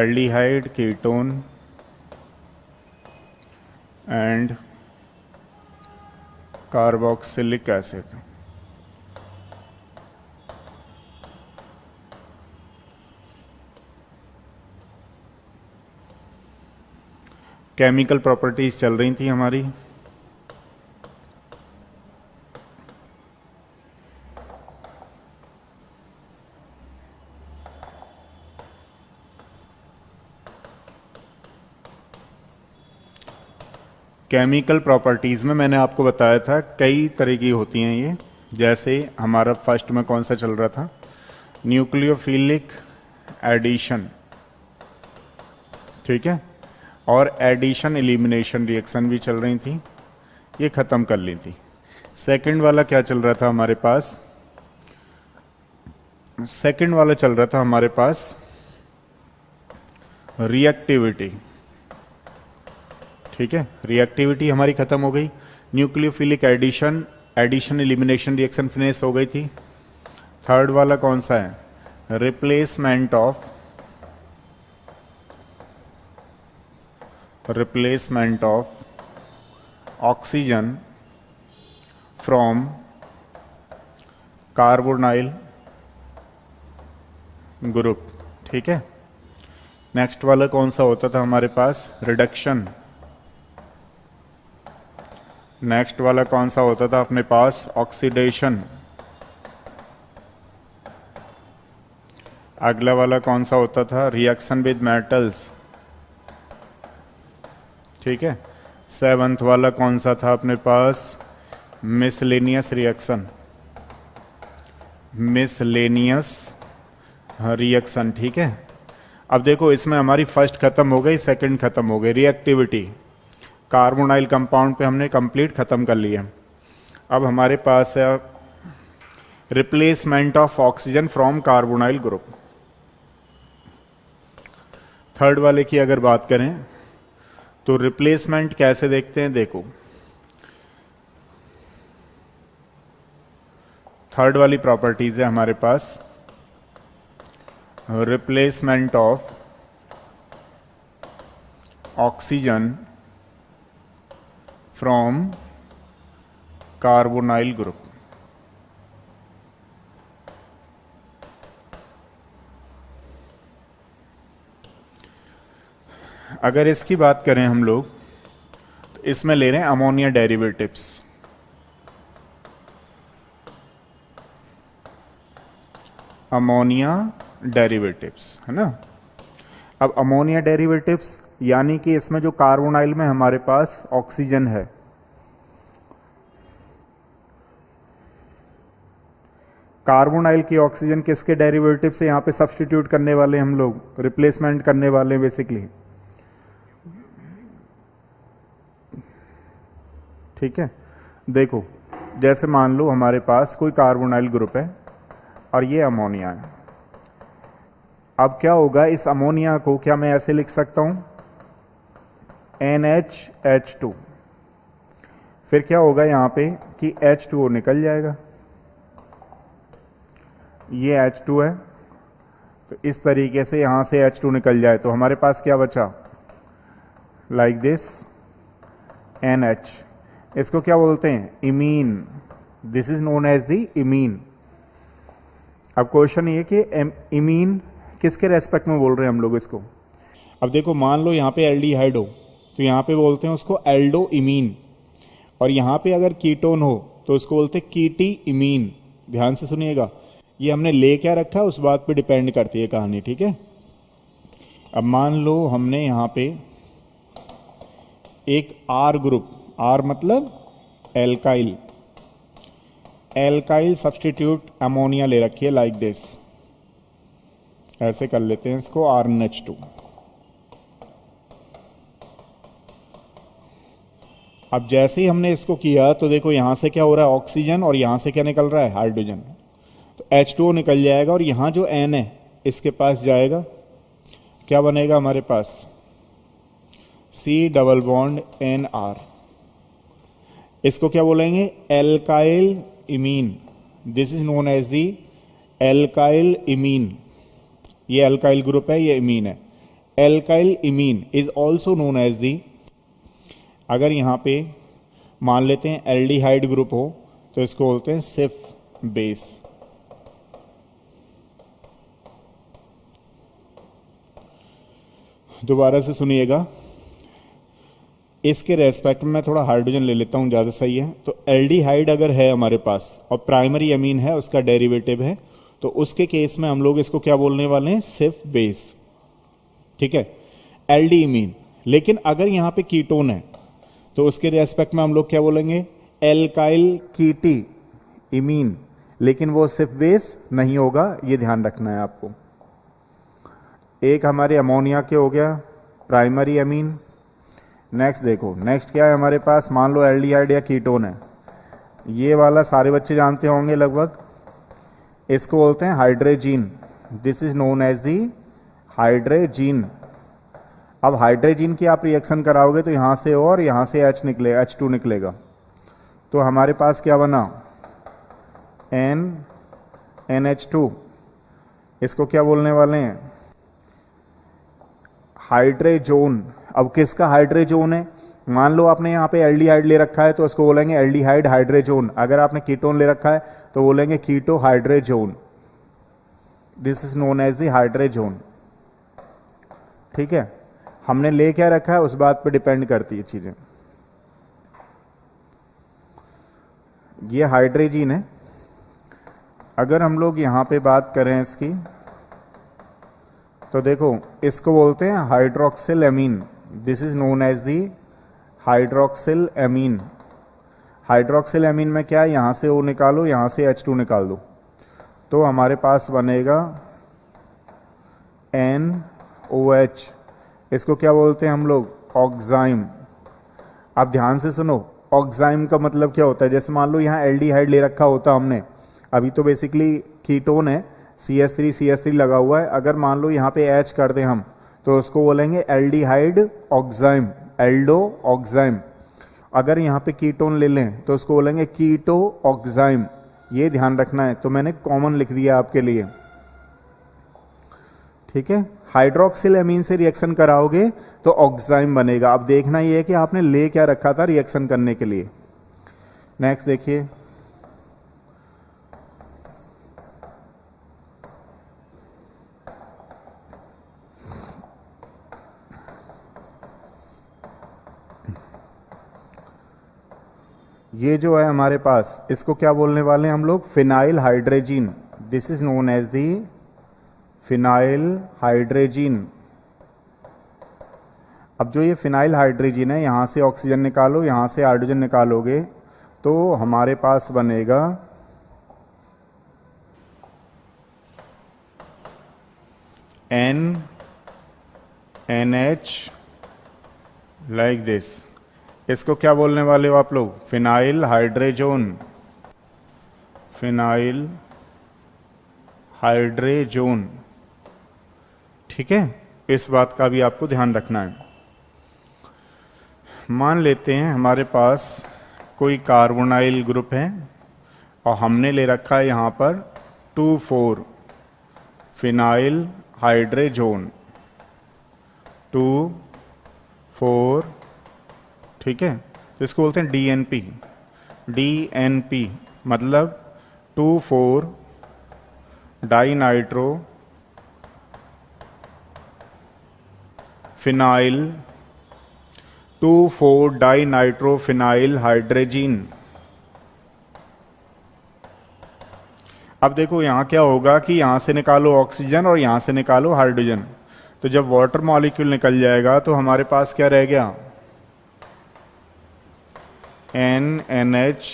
Aldehyde, ketone and carboxylic acid. Chemical properties चल रही थी हमारी। केमिकल प्रॉपर्टीज़ में मैंने आपको बताया था कई तरह की होती हैं ये। जैसे हमारा फर्स्ट में कौन सा चल रहा था, न्यूक्लियोफिलिक एडिशन, ठीक है, और एडिशन एलिमिनेशन रिएक्शन भी चल रही थी, ये ख़त्म कर ली थी। सेकंड वाला क्या चल रहा था हमारे पास, सेकंड वाला चल रहा था हमारे पास रिएक्टिविटी, ठीक है, रिएक्टिविटी हमारी खत्म हो गई। Nucleophilic addition, addition elimination reaction finish हो गई थी। थर्ड वाला कौन सा है, replacement of oxygen from carbonyl group, ठीक है। नेक्स्ट वाला कौन सा होता था हमारे पास, रिडक्शन। नेक्स्ट वाला कौन सा होता था अपने पास, ऑक्सीडेशन। अगला वाला कौन सा होता था, रिएक्शन विद मेटल्स, ठीक है। सेवंथ वाला कौन सा था अपने पास, मिसलेनियस रिएक्शन, ठीक है। अब देखो इसमें हमारी फर्स्ट खत्म हो गई, सेकंड खत्म हो गई, रिएक्टिविटी कार्बोनाइल कंपाउंड पे हमने कंप्लीट खत्म कर लिया। अब हमारे पास है replacement of oxygen from carbonyl group. Third वाले की अगर बात करें तो रिप्लेसमेंट कैसे देखते हैं, देखो थर्ड वाली प्रॉपर्टीज है हमारे पास, replacement of oxygen from carbonyl group. अगर इसकी बात करें हम लोग तो इसमें ले रहे हैं अमोनिया डेरिवेटिव्स। अमोनिया डेरिवेटिव्स है ना। अब अमोनिया डेरिवेटिव्स यानी कि इसमें जो कार्बोनाइल में हमारे पास ऑक्सीजन है, कार्बोनाइल की ऑक्सीजन किसके डेरिवेटिव से यहां पे सब्स्टिट्यूट करने वाले हम लोग, रिप्लेसमेंट करने वाले बेसिकली, ठीक है। देखो जैसे मान लो हमारे पास कोई कार्बोनाइल ग्रुप है और ये अमोनिया है। अब क्या होगा, इस अमोनिया को क्या मैं ऐसे लिख सकता हूं, NH2, फिर क्या होगा यहां पे कि H2O निकल जाएगा, ये H2 है, तो इस तरीके से यहां से H2 निकल जाए तो हमारे पास क्या बचा, लाइक दिस NH। इसको क्या बोलते हैं, imine, this is known as the imine. अब क्वेश्चन ये कि इमीन किसके रेस्पेक्ट में बोल रहे हैं हम लोग इसको। अब देखो मान लो यहाँ पे एल्डिहाइड हो तो यहाँ पे बोलते हैं उसको एल्डो इमीन, और यहाँ पे अगर कीटोन हो तो उसको बोलते हैं कीटी इमीन। ध्यान से सुनिएगा, ये हमने ले क्या रखा उस बात पे डिपेंड करती है कहानी, ठीक है। अब मान लो हमने यहाँ पे एक आर ग्रुप, आर मतलब एल्काइल, एल्काइल सब्स्टिट्यूट अमोनिया ले रखी है लाइक दिस, ऐसे कर लेते हैं इसको RNH2। अब जैसे ही हमने इसको किया तो देखो यहां से क्या हो रहा है, ऑक्सीजन, और यहां से क्या निकल रहा है, हाइड्रोजन, तो H2O निकल जाएगा और यहां जो N है इसके पास जाएगा, क्या बनेगा हमारे पास, C डबल बॉन्ड NR। इसको क्या बोलेंगे, alkyl imine, this is known as the alkyl imine. ये एल्काइल ग्रुप है, ये इमीन है। Alkyl imine is also known as the, अगर यहाँ पे मान लेते हैं एल्डिहाइड ग्रुप हो तो इसको बोलते हैं सिफ बेस। दोबारा से सुनिएगा, इसके रेस्पेक्ट में मैं थोड़ा हाइड्रोजन ले लेता हूं, ज़्यादा सही है। तो एल्डिहाइड अगर है हमारे पास और प्राइमरी अमीन है, उसका डेरिवेटिव है, तो उसके केस में हम लोग इसको क्या बोलने वाले हैं, सिफ बेस। ठीक है, एल्डी इमीन। लेकिन अगर यहां पे कीटोन है तो उसके रेस्पेक्ट में हम लोग क्या बोलेंगे, एल्काइल कीटी इमीन, लेकिन वो सिफ बेस नहीं होगा, ये ध्यान रखना है आपको। एक हमारे अमोनिया के हो गया प्राइमरी अमीन। नेक्स्ट देखो, नेक्स्ट क्या है हमारे पास, मान लो एल्डिहाइड या कीटोन है, ये वाला सारे बच्चे जानते होंगे लगभग, इसको बोलते हैं hydrazine. This is known as the hydrazine. अब हाइड्रोजीन की आप रिएक्शन कराओगे तो यहां से और यहां से H निकले, H2 निकलेगा, तो हमारे पास क्या बना, NH2। इसको क्या बोलने वाले हैं, हाइड्रोजोन। अब किसका हाइड्रोजोन है, मान लो आपने यहाँ पे एल्डिहाइड ले रखा है तो उसको बोलेंगे एल्डिहाइड हाइड्रोजोन। अगर आपने कीटोन ले रखा है तो बोलेंगे keto hydrazone. This is known as the hydrazone. ठीक है, हमने ले क्या रखा है उस बात पे डिपेंड करती है चीजें। ये हाइड्रोजीन है। अगर हम लोग यहाँ पे बात करें इसकी, तो देखो इसको बोलते हैं hydroxyl amine. This is known as the hydroxyl amine. Hydroxyl amine में क्या है, यहाँ से O निकालो, यहाँ से H2 निकाल दो, तो हमारे पास बनेगा NOH। इसको क्या बोलते हैं हम लोग, ऑक्साइम। आप ध्यान से सुनो, ऑक्साइम का मतलब क्या होता है, जैसे मान लो यहाँ एल्डिहाइड ले रखा होता हमने, अभी तो बेसिकली कीटोन है, CH3 लगा हुआ है। अगर मान लो यहाँ पे H कर दें हम तो उसको बोलेंगे एल्डिहाइड ऑक्साइम, एल्डो ऑक्साइम। अगर यहाँ पे कीटोन ले लें तो उसको बोलेंगे कीटो ऑक्साइम। ये ध्यान रखना है, तो मैंने कॉमन लिख दिया आपके लिए। ठीक है, हाइड्रोक्सिल एमीन से रिएक्शन कराओगे तो ऑक्साइम बनेगा। अब देखना ये है कि आपने ले क्या रखा था रिएक्शन करने के लिए। नेक्स्ट देखिए, ये जो है हमारे पास, इसको क्या बोलने वाले हैं हम लोग, phenyl hydrazine. This is known as the phenyl hydrazine. अब जो ये फिनाइल हाइड्रोजीन है, यहां से ऑक्सीजन निकालो, यहां से हाइड्रोजन निकालोगे तो हमारे पास बनेगा NH लाइक दिस। इसको क्या बोलने वाले हो आप लोग, फिनाइल हाइड्रोजोन। Phenyl hydrazone. ठीक है, इस बात का भी आपको ध्यान रखना है। मान लेते हैं हमारे पास कोई कार्बोनाइल ग्रुप है और हमने ले रखा है यहाँ पर 2,4 फिनाइल हाइड्रोजोन, 2,4। ठीक है, तो इसको बोलते हैं DNP। DNP मतलब 2,4 dinitro phenyl, 2,4 dinitro phenyl hydrazine. अब देखो यहाँ क्या होगा कि यहाँ से निकालो ऑक्सीजन और यहाँ से निकालो हाइड्रोजन, तो जब वाटर मॉलिक्यूल निकल जाएगा तो हमारे पास क्या रह गया, NH।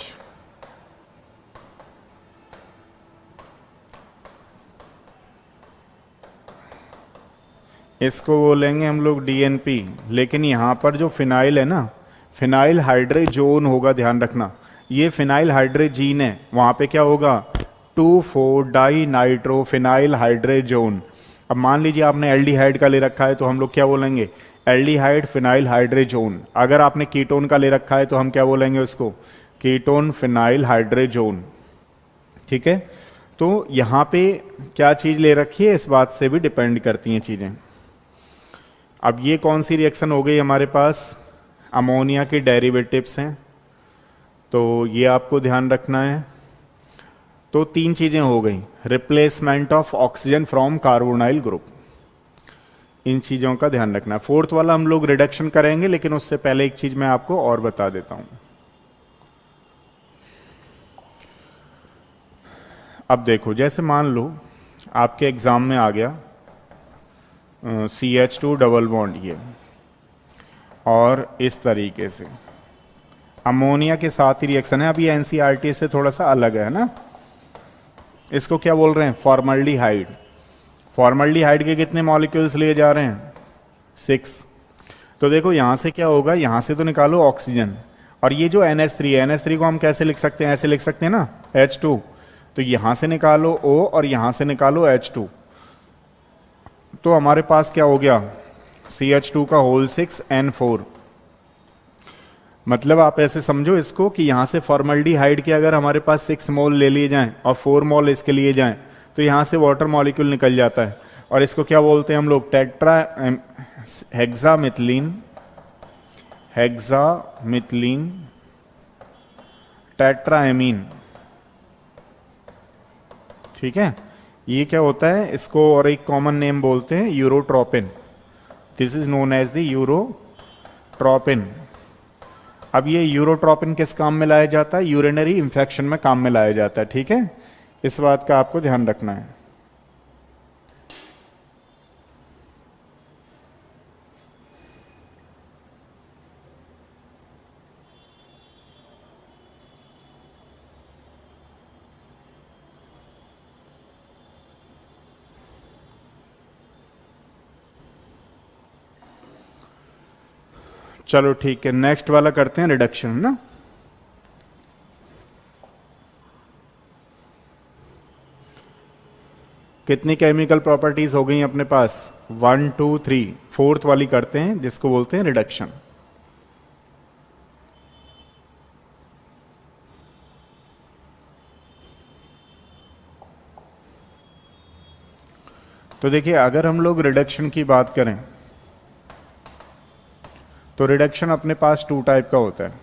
इसको बोलेंगे हम लोग DNP। लेकिन यहाँ पर जो फिनाइल है ना, फिनाइल हाइड्रोजोन होगा, ध्यान रखना। ये फिनाइल हाइड्रोजीन है, वहाँ पे क्या होगा, 2,4 डाइनाइट्रो फिनाइल हाइड्रोजोन। अब मान लीजिए आपने एल्डिहाइड का ले रखा है तो हम लोग क्या बोलेंगे, एल्डिहाइड फिनाइल हाइड्रोजोन। अगर आपने कीटोन का ले रखा है तो हम क्या बोलेंगे उसको, कीटोन फिनाइल हाइड्रोजोन। ठीक है, तो यहाँ पे क्या चीज़ ले रखी है इस बात से भी डिपेंड करती हैं चीज़ें। अब ये कौन सी रिएक्शन हो गई हमारे पास, अमोनिया के डेरिवेटिव्स हैं, तो ये आपको ध्यान रखना है। तो तीन चीजें हो गई, replacement of oxygen from carbonyl group, इन चीजों का ध्यान रखना है। फोर्थ वाला हम लोग रिडक्शन करेंगे, लेकिन उससे पहले एक चीज मैं आपको और बता देता हूं। अब देखो, जैसे मान लो आपके एग्जाम में आ गया CH2 डबल बॉन्ड ये, और इस तरीके से अमोनिया के साथ ही रिएक्शन है। अब ये NCERT से थोड़ा सा अलग है ना, इसको क्या बोल रहे हैं, फॉर्मल्डिहाइड। फॉर्मल्डिहाइड के कितने मॉलिक्यूल्स लिए जा रहे हैं, 6। तो देखो यहां से क्या होगा, यहां से तो निकालो ऑक्सीजन, और ये जो NH3 है, NH3 को हम कैसे लिख सकते हैं, ऐसे लिख सकते हैं ना, H2। तो यहां से निकालो O और यहां से निकालो H2, तो हमारे पास क्या हो गया, CH2 का होल 6 N4। मतलब आप ऐसे समझो इसको कि यहां से फॉर्मल्डिहाइड के अगर हमारे पास 6 मोल ले लिए जाएं और 4 मोल इसके लिए जाएं, तो यहां से वाटर मॉलिक्यूल निकल जाता है, और इसको क्या बोलते हैं हम लोग, हेक्सामिथिलीन टेट्राएमीन। ठीक है, ये क्या होता है, इसको और एक कॉमन नेम बोलते हैं urotropine. This is known as the urotropine. अब ये यूरोट्रोपिन किस काम में लाया जाता है, यूरिनरी इंफेक्शन में काम में लाया जाता है। ठीक है, इस बात का आपको ध्यान रखना है। चलो ठीक है, नेक्स्ट वाला करते हैं रिडक्शन ना। कितनी केमिकल प्रॉपर्टीज हो गई अपने पास, 1 2 3, फोर्थ वाली करते हैं जिसको बोलते हैं रिडक्शन। तो देखिए, अगर हम लोग रिडक्शन की बात करें तो रिडक्शन अपने पास 2 टाइप का होता है।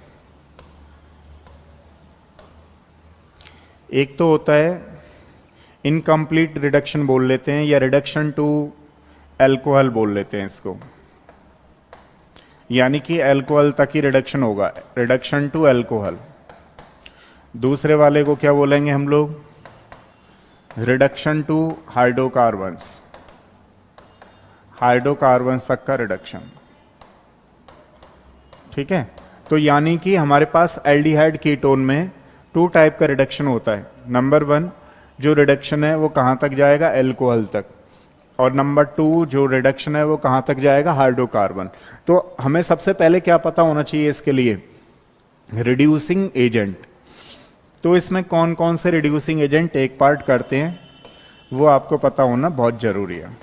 एक तो होता है इनकम्प्लीट रिडक्शन बोल लेते हैं, या रिडक्शन टू एल्कोहल बोल लेते हैं इसको, यानी कि एल्कोहल तक ही रिडक्शन होगा, रिडक्शन टू एल्कोहल। दूसरे वाले को क्या बोलेंगे हम लोग, रिडक्शन टू हाइड्रोकार्बन्स, हाइड्रोकार्बन्स तक का रिडक्शन। ठीक है, तो यानी कि हमारे पास एल्डिहाइड कीटोन में 2 टाइप का रिडक्शन होता है। नंबर 1 जो रिडक्शन है वो कहां तक जाएगा, एल्कोहल तक, और नंबर 2 जो रिडक्शन है वो कहां तक जाएगा, हाइड्रोकार्बन। तो हमें सबसे पहले क्या पता होना चाहिए इसके लिए, रिड्यूसिंग एजेंट। तो इसमें कौन कौन से रिड्यूसिंग एजेंट एक पार्ट करते हैं वो आपको पता होना बहुत जरूरी है।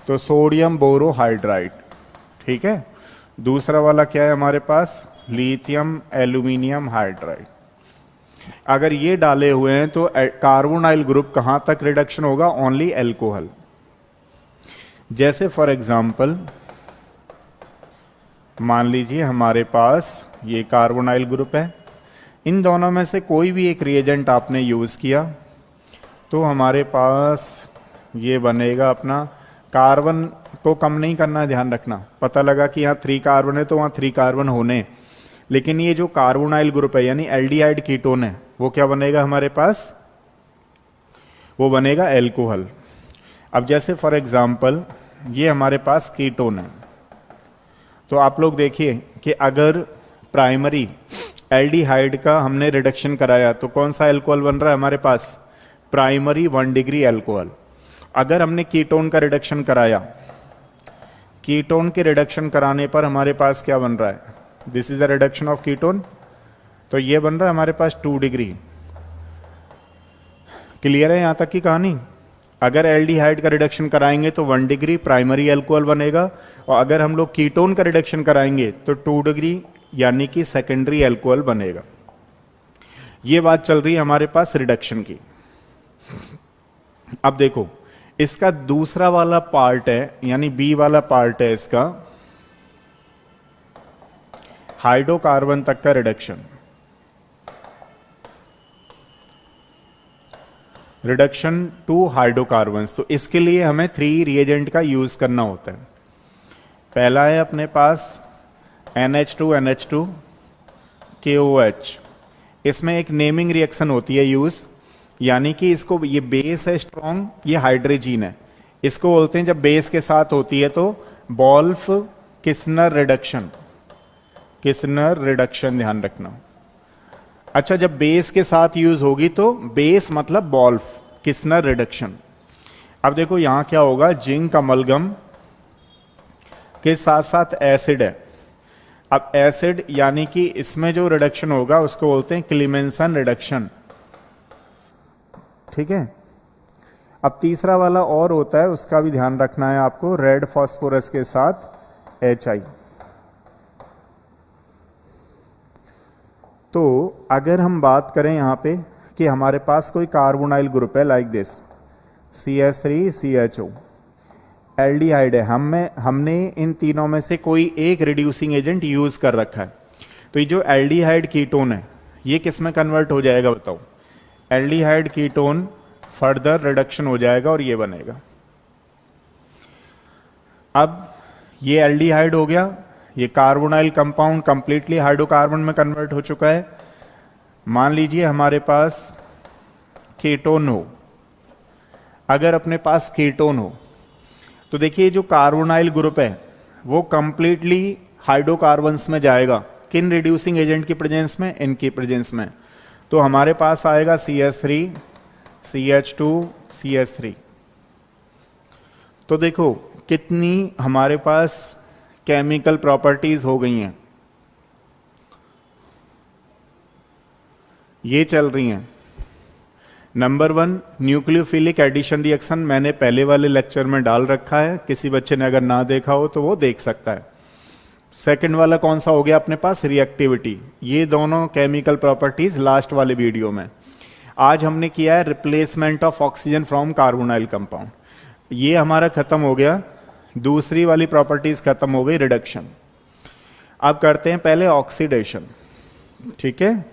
तो सोडियम बोरोहाइड्राइड, ठीक है। दूसरा वाला क्या है हमारे पास, लिथियम एल्यूमिनियम हाइड्राइड। अगर ये डाले हुए हैं तो कार्बोनाइल ग्रुप कहां तक रिडक्शन होगा, ओनली एल्कोहल। जैसे फॉर एग्जांपल मान लीजिए हमारे पास ये कार्बोनाइल ग्रुप है, इन दोनों में से कोई भी एक रिएजेंट आपने यूज किया तो हमारे पास ये बनेगा अपना, कार्बन को कम नहीं करना है, ध्यान रखना। पता लगा कि यहाँ 3 कार्बन है तो वहाँ 3 कार्बन होने, लेकिन ये जो कार्बोनाइल ग्रुप है यानी एल्डिहाइड कीटोन है वो क्या बनेगा हमारे पास, वो बनेगा एल्कोहल। अब जैसे फॉर एग्जांपल ये हमारे पास कीटोन है, तो आप लोग देखिए कि अगर प्राइमरी एल्डिहाइड का हमने रिडक्शन कराया तो कौन सा एल्कोहल बन रहा है हमारे पास, प्राइमरी 1 डिग्री एल्कोहल। अगर हमने कीटोन का रिडक्शन कराया, कीटोन के रिडक्शन कराने पर हमारे पास क्या बन रहा है, this is the reduction of ketone, तो ये बन रहा है हमारे पास 2 डिग्री। क्लियर है यहां तक की कहानी। अगर एल्डिहाइड का रिडक्शन कराएंगे तो 1 डिग्री प्राइमरी अल्कोहल बनेगा, और अगर हम लोग कीटोन का रिडक्शन कराएंगे तो 2 डिग्री यानी कि सेकेंडरी अल्कोहल बनेगा। ये बात चल रही है हमारे पास रिडक्शन की। अब देखो इसका दूसरा वाला पार्ट है, यानी बी वाला पार्ट है इसका हाइड्रोकार्बन तक का रिडक्शन। रिडक्शन टू हाइड्रोकार्बन्स, तो इसके लिए हमें 3 रिएजेंट का यूज करना होता है। पहला है अपने पास NH2 KOH। इसमें एक नेमिंग रिएक्शन होती है यूज, यानी कि इसको, ये बेस है स्ट्रॉन्ग, ये हाइड्रोजीन है, इसको बोलते हैं जब बेस के साथ होती है तो Wolff Kishner reduction. Kishner reduction ध्यान रखना। अच्छा, जब बेस के साथ यूज होगी तो बेस मतलब वोल्फ किस्नर रिडक्शन। अब देखो यहां क्या होगा, जिंक अमलगम के साथ साथ एसिड है। अब एसिड यानी कि इसमें जो रिडक्शन होगा उसको बोलते हैं क्लीमेंसन रिडक्शन, ठीक है। अब तीसरा वाला और होता है, उसका भी ध्यान रखना है आपको, रेड फास्फोरस के साथ HI। तो अगर हम बात करें यहां पे कि हमारे पास कोई कार्बोनाइल ग्रुप है लाइक दिस CH3CHO, एल्डिहाइड है, हमने इन तीनों में से कोई एक रिड्यूसिंग एजेंट यूज कर रखा है, तो ये जो एल्डिहाइड कीटोन है ये किस में कन्वर्ट हो जाएगा बताओ? एल्डिहाइड कीटोन फर्दर रिडक्शन हो जाएगा और ये बनेगा। अब ये एल्डिहाइड हो गया, ये कार्बोनाइल कंपाउंड कंप्लीटली हाइड्रोकार्बन में कन्वर्ट हो चुका है। मान लीजिए हमारे पास कीटोन हो, अगर अपने पास कीटोन हो तो देखिए जो कार्बोनाइल ग्रुप है वो कंप्लीटली हाइड्रोकार्बन्स में जाएगा, किन रिड्यूसिंग एजेंट की प्रेजेंस में? इनकी प्रेजेंस में। तो हमारे पास आएगा CH3 CH2 CH3। तो देखो कितनी हमारे पास केमिकल प्रॉपर्टीज हो गई हैं, ये चल रही हैं। नंबर 1 न्यूक्लियोफिलिक एडिशन रिएक्शन मैंने पहले वाले लेक्चर में डाल रखा है, किसी बच्चे ने अगर ना देखा हो तो वो देख सकता है। सेकंड वाला कौन सा हो गया अपने पास? रिएक्टिविटी। ये दोनों केमिकल प्रॉपर्टीज लास्ट वाले वीडियो में। आज हमने किया है replacement of oxygen from carbonyl compound, ये हमारा खत्म हो गया। दूसरी वाली प्रॉपर्टीज खत्म हो गई, रिडक्शन। अब करते हैं पहले ऑक्सीडेशन, ठीक है।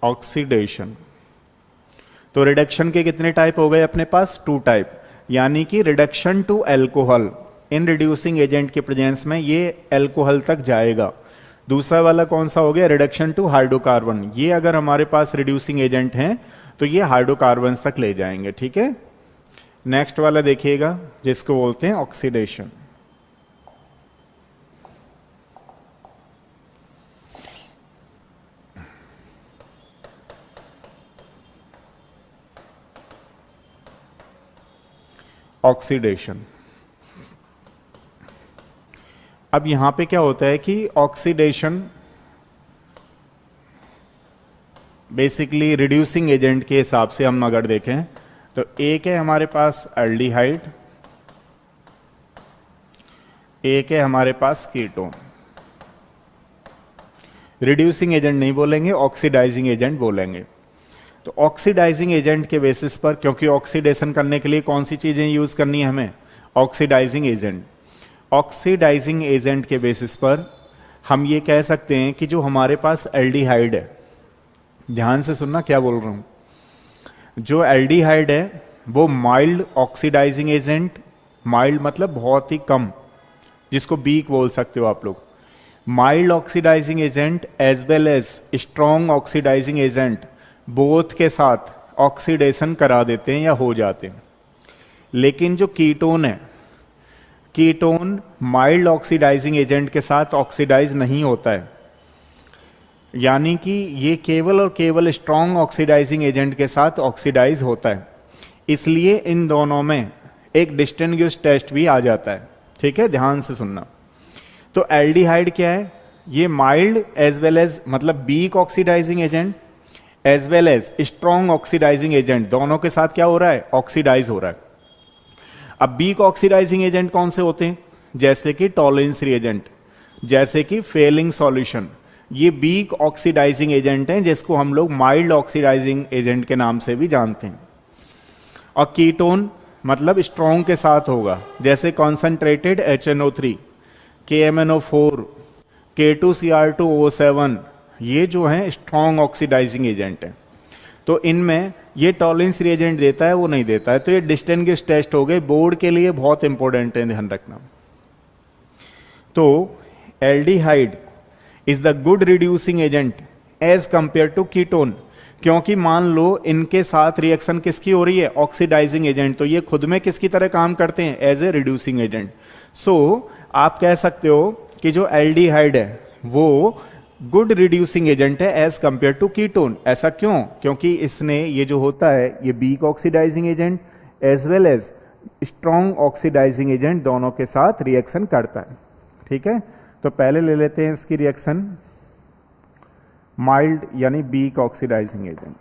ऑक्सीडेशन, तो रिडक्शन के कितने टाइप हो गए अपने पास? 2 टाइप, यानी कि रिडक्शन टू एल्कोहल, इन रिड्यूसिंग एजेंट के प्रेजेंस में ये एल्कोहल तक जाएगा। दूसरा वाला कौन सा हो गया? रिडक्शन टू हाइड्रोकार्बन, ये अगर हमारे पास रिड्यूसिंग एजेंट हैं तो ये हाइड्रोकार्बन तक ले जाएंगे, ठीक है। नेक्स्ट वाला देखिएगा जिसको बोलते हैं ऑक्सीडेशन। ऑक्सीडेशन, अब यहां पे क्या होता है कि ऑक्सीडेशन बेसिकली रिड्यूसिंग एजेंट के हिसाब से हम अगर देखें तो एक है हमारे पास एल्डिहाइड, एक है हमारे पास कीटोन। रिड्यूसिंग एजेंट नहीं बोलेंगे, ऑक्सीडाइजिंग एजेंट बोलेंगे। तो ऑक्सीडाइजिंग एजेंट के बेसिस पर, क्योंकि ऑक्सीडेशन करने के लिए कौन सी चीजें यूज करनी है हमें? Oxidising agent. ऑक्सीडाइजिंग एजेंट के बेसिस पर हम ये कह सकते हैं कि जो हमारे पास एल्डिहाइड है, ध्यान से सुनना क्या बोल रहा हूं, जो एल्डिहाइड है वो माइल्ड ऑक्सीडाइजिंग एजेंट, माइल्ड मतलब बहुत ही कम, जिसको बीक बोल सकते हो आप लोग, mild oxidising agent as well as strong oxidising agent, both के साथ ऑक्सीडेशन करा देते हैं या हो जाते हैं। लेकिन जो कीटोन है, कीटोन माइल्ड ऑक्सीडाइजिंग एजेंट के साथ ऑक्सीडाइज नहीं होता है, यानी कि ये केवल और केवल स्ट्रॉन्ग ऑक्सीडाइजिंग एजेंट के साथ ऑक्सीडाइज होता है। इसलिए इन दोनों में एक डिस्टिंग्विश टेस्ट भी आ जाता है, ठीक है, ध्यान से सुनना। तो एल्डिहाइड क्या है? ये माइल्ड एज वेल एज मतलब weak oxidising agent as well as strong oxidising agent, दोनों के साथ क्या हो रहा है? ऑक्सीडाइज हो रहा है। अब वीक ऑक्सीडाइजिंग एजेंट कौन से होते हैं? जैसे कि टॉलरेंस रिएजेंट, जैसे कि फेलिंग सॉल्यूशन, ये वीक ऑक्सीडाइजिंग एजेंट हैं जिसको हम लोग माइल्ड ऑक्सीडाइजिंग एजेंट के नाम से भी जानते हैं। और कीटोन मतलब स्ट्रॉन्ग के साथ होगा, जैसे कॉन्सेंट्रेटेड HNO3, KMNO4, K2Cr2O7, ये जो हैं स्ट्रॉन्ग ऑक्सीडाइजिंग एजेंट हैं। तो इनमें ये टॉलरेंस रिएजेंट देता है, वो नहीं देता है। तो ये डिस्टिंग्विश टेस्ट हो गए, बोर्ड के लिए बहुत इंपॉर्टेंट है, ध्यान रखना। तो aldehyde is the good reducing agent as compare to ketone, क्योंकि मान लो इनके साथ रिएक्शन किसकी हो रही है, ऑक्सीडाइजिंग एजेंट, तो ये खुद में किसकी तरह काम करते हैं, as a reducing agent. So आप कह सकते हो कि जो एल्डिहाइड है वो गुड रिड्यूसिंग एजेंट है एज कंपेयर टू कीटोन। ऐसा क्यों? क्योंकि इसने ये जो होता है ये weak oxidising agent as well as strong oxidising agent दोनों के साथ रिएक्शन करता है। ठीक है, तो पहले ले लेते हैं इसकी रिएक्शन, माइल्ड यानी weak oxidising agent.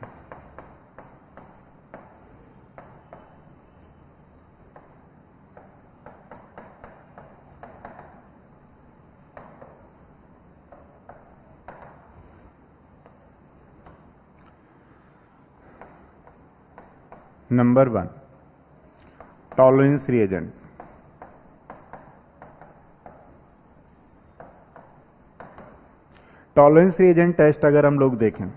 Number 1 Tollens reagent. Tollens reagent test अगर हम लोग देखें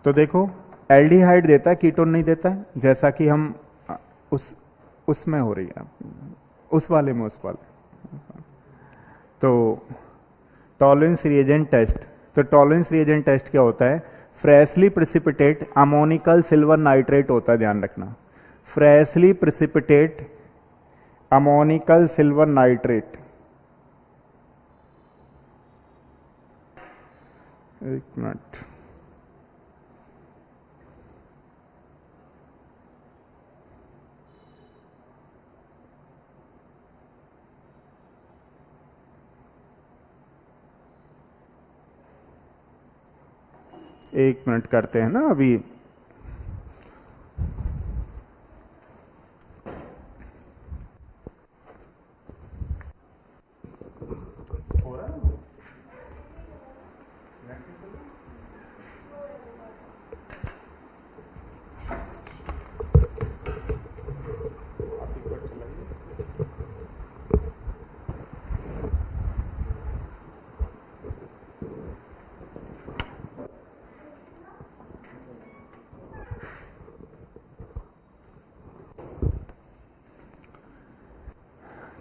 तो देखो एल्डिहाइड देता है, कीटोन नहीं देता है, जैसा कि हम उसमें हो रही है, उस वाले में, उस वाले। तो टॉलरेंस रिएजेंट टेस्ट, तो टॉलरेंस रिएजेंट टेस्ट क्या होता है, freshly precipitate ammoniacal silver nitrate होता है, ध्यान रखना, freshly precipitate ammoniacal silver nitrate. एक मिनट, एक मिनट करते हैं ना अभी।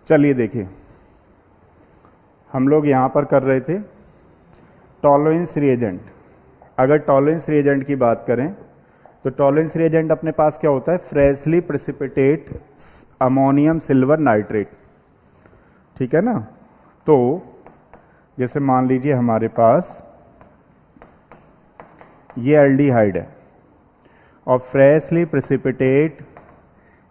चलिए देखिए, हम लोग यहां पर कर रहे थे टॉलरेंस रिएजेंट। अगर टॉलरेंस रिएजेंट की बात करें तो टॉलरेंस रिएजेंट अपने पास क्या होता है, freshly precipitate ammonium silver nitrate. ठीक है ना, तो जैसे मान लीजिए हमारे पास ये एल्डिहाइड है और freshly precipitate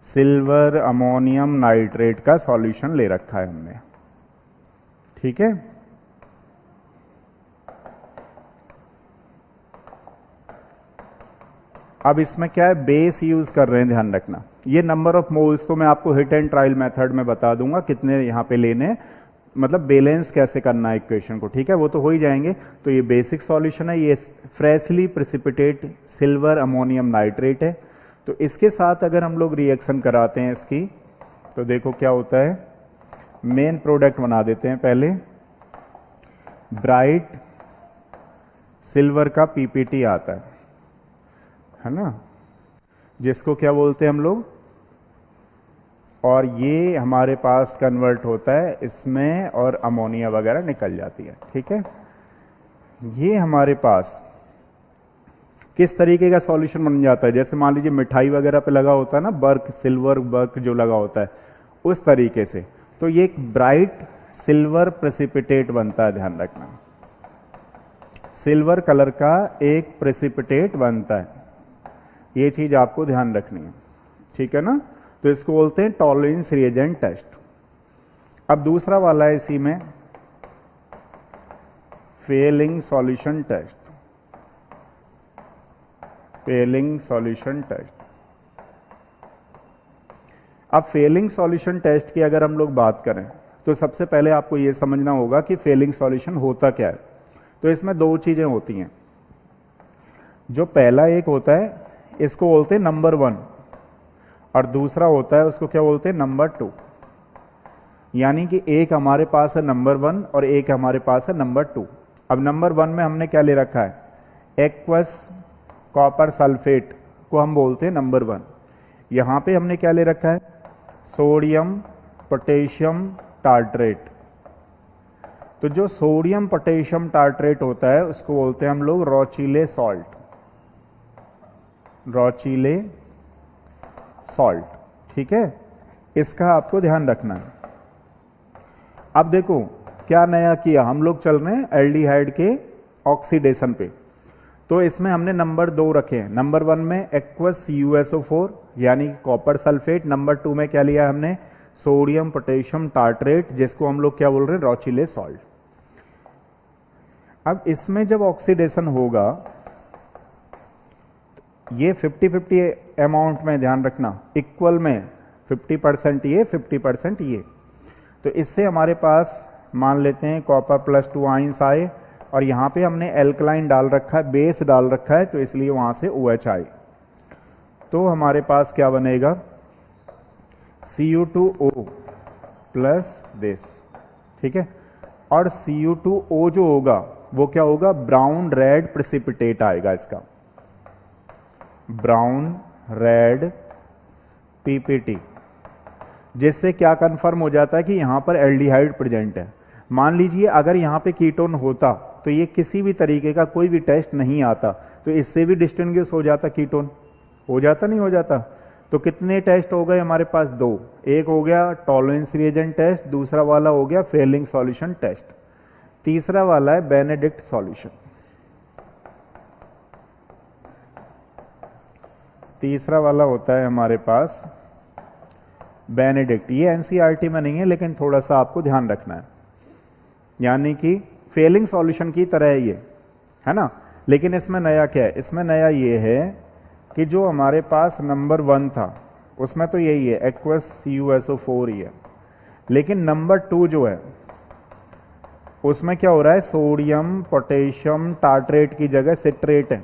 silver ammonium nitrate का सॉल्यूशन ले रखा है हमने। ठीक है, अब इसमें क्या है, बेस यूज कर रहे हैं, ध्यान रखना। ये नंबर ऑफ मोल्स तो मैं आपको हिट एंड ट्रायल मेथड में बता दूंगा कितने यहां पे लेने, मतलब बैलेंस कैसे करना है इक्वेशन को। ठीक है, वो तो हो ही जाएंगे। तो ये बेसिक सॉल्यूशन है, ये freshly precipitate silver ammonium nitrate है। तो इसके साथ अगर हम लोग रिएक्शन कराते हैं इसकी, तो देखो क्या होता है, मेन प्रोडक्ट बना देते हैं पहले, ब्राइट सिल्वर का पीपीटी आता है ना, जिसको क्या बोलते हैं हम लोग, और ये हमारे पास कन्वर्ट होता है इसमें और अमोनिया वगैरह निकल जाती है। ठीक है, ये हमारे पास किस तरीके का सॉल्यूशन बन जाता है, जैसे मान लीजिए मिठाई वगैरह पे लगा होता है ना बर्क, सिल्वर बर्क जो लगा होता है, उस तरीके से। तो ये एक ब्राइट सिल्वर प्रेसिपिटेट बनता है, ध्यान रखना, सिल्वर कलर का एक प्रेसिपिटेट बनता है, ये चीज आपको ध्यान रखनी है। ठीक है ना, तो इसको बोलते हैं टॉलरेंस रिएजेंट टेस्ट। अब दूसरा वाला है इसी में, Fehling solution test. Fehling solution test. अब फेलिंग सॉल्यूशन टेस्ट की अगर हम लोग बात करें तो सबसे पहले आपको यह समझना होगा कि फेलिंग सॉल्यूशन होता क्या है। तो इसमें दो चीज़ें होती हैं। जो पहला एक होता है इसको बोलते हैं नंबर 1 और दूसरा होता है उसको क्या बोलते हैं नंबर 2। यानी कि एक हमारे पास है नंबर 1 और एक हमारे पास है नंबर 2। अब नंबर 1 में हमने क्या ले रखा है, एक्वस कॉपर सल्फेट को हम बोलते हैं नंबर 1। यहाँ पे हमने क्या ले रखा है, सोडियम पोटेशियम टार्ट्रेट। तो जो सोडियम पोटेशियम टार्ट्रेट होता है उसको बोलते हैं हम लोग रॉचीले सॉल्ट, रॉचीले सॉल्ट। ठीक है, इसका आपको ध्यान रखना है। अब देखो क्या नया किया, हम लोग चल रहे हैं एल्डिहाइड के ऑक्सीडेशन पे। तो इसमें हमने नंबर 2 रखे हैं। नंबर 1 में एक्वस CuSO4 यानी कॉपर सल्फेट, नंबर 2 में क्या लिया हमने, सोडियम पोटेशियम टार्ट्रेट जिसको हम लोग क्या बोल रहे हैं, रॉचीले सॉल्ट। अब इसमें जब ऑक्सीडेशन होगा, ये 50-50 अमाउंट में ध्यान रखना, इक्वल में 50% ये 50% ये। तो इससे हमारे पास मान लेते हैं कॉपर +2 आइंस आए और यहाँ पे हमने एल्कलाइन डाल रखा है, बेस डाल रखा है, तो इसलिए वहाँ से OH आए। तो हमारे पास क्या बनेगा, Cu2O प्लस दिस। ठीक है, और Cu2O जो होगा वो क्या होगा, ब्राउन रेड प्रेसिपिटेट आएगा इसका, ब्राउन रेड PPT, जिससे क्या कंफर्म हो जाता है कि यहाँ पर एल्डिहाइड प्रेजेंट है। मान लीजिए अगर यहाँ पे कीटोन होता तो ये किसी भी तरीके का कोई भी टेस्ट नहीं आता, तो इससे भी डिस्टिंग्विश हो जाता, कीटोन हो जाता, नहीं हो जाता। तो कितने टेस्ट हो गए हमारे पास, 2। एक हो गया टॉलरेंस रिएजेंट टेस्ट, दूसरा वाला हो गया फेलिंग सॉल्यूशन टेस्ट, तीसरा वाला है बेनेडिक्ट सॉल्यूशन। तीसरा वाला होता है हमारे पास बेनेडिक्ट। ये NCERT में नहीं है लेकिन थोड़ा सा आपको ध्यान रखना है, यानी कि फेलिंग सॉल्यूशन की तरह है ये, है ना। लेकिन इसमें नया क्या है, इसमें नया ये है कि जो हमारे पास नंबर 1 था उसमें तो यही है, एक्वस CuSO4 ही है। लेकिन नंबर 2 जो है उसमें क्या हो रहा है, सोडियम पोटेशियम टार्ट्रेट की जगह सिट्रेट है।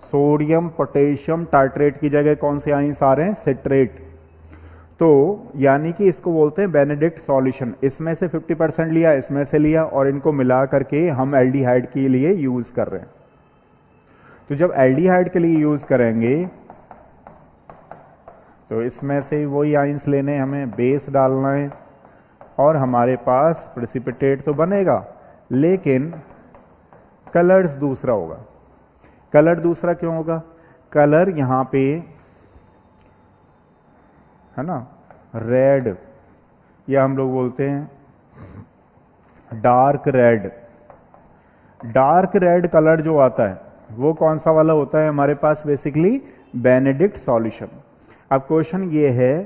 सोडियम पोटेशियम टार्ट्रेट की जगह कौन से आइंस आ रहे हैं, सिट्रेट। तो यानी कि इसको बोलते हैं बेनेडिक्ट सॉल्यूशन। इसमें से 50% लिया, इसमें से लिया, और इनको मिला करके हम एल्डिहाइड के लिए यूज कर रहे हैं। तो जब एल्डिहाइड के लिए यूज करेंगे तो इसमें से वही आइंस लेने, हमें बेस डालना है और हमारे पास प्रेसिपिटेट तो बनेगा, लेकिन कलर्स दूसरा होगा। कलर दूसरा क्यों होगा, कलर यहाँ पे है ना, रेड, या हम लोग बोलते हैं dark red. Dark red colour जो आता है वो कौन सा वाला होता है हमारे पास, बेसिकली बेनेडिक्ट सॉल्यूशन। अब क्वेश्चन ये है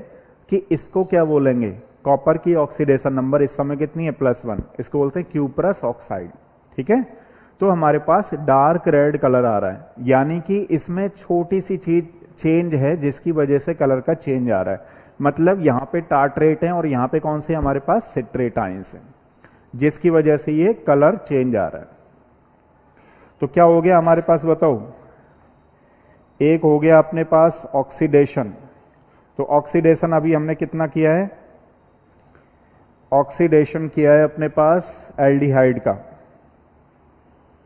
कि इसको क्या बोलेंगे, कॉपर की ऑक्सीडेशन नंबर इस समय कितनी है, +1, इसको बोलते हैं क्यूप्रस ऑक्साइड। ठीक है, तो हमारे पास डार्क रेड कलर आ रहा है, यानी कि इसमें छोटी सी चीज चेंज है जिसकी वजह से कलर का चेंज आ रहा है। मतलब यहाँ पे टार्ट्रेट है और यहाँ पे कौन से हमारे पास सिट्रेट आइंस है, जिसकी वजह से ये कलर चेंज आ रहा है। तो क्या हो गया हमारे पास, बताओ। एक हो गया अपने पास ऑक्सीडेशन। तो ऑक्सीडेशन अभी हमने कितना किया है, ऑक्सीडेशन किया है अपने पास एल्डिहाइड का।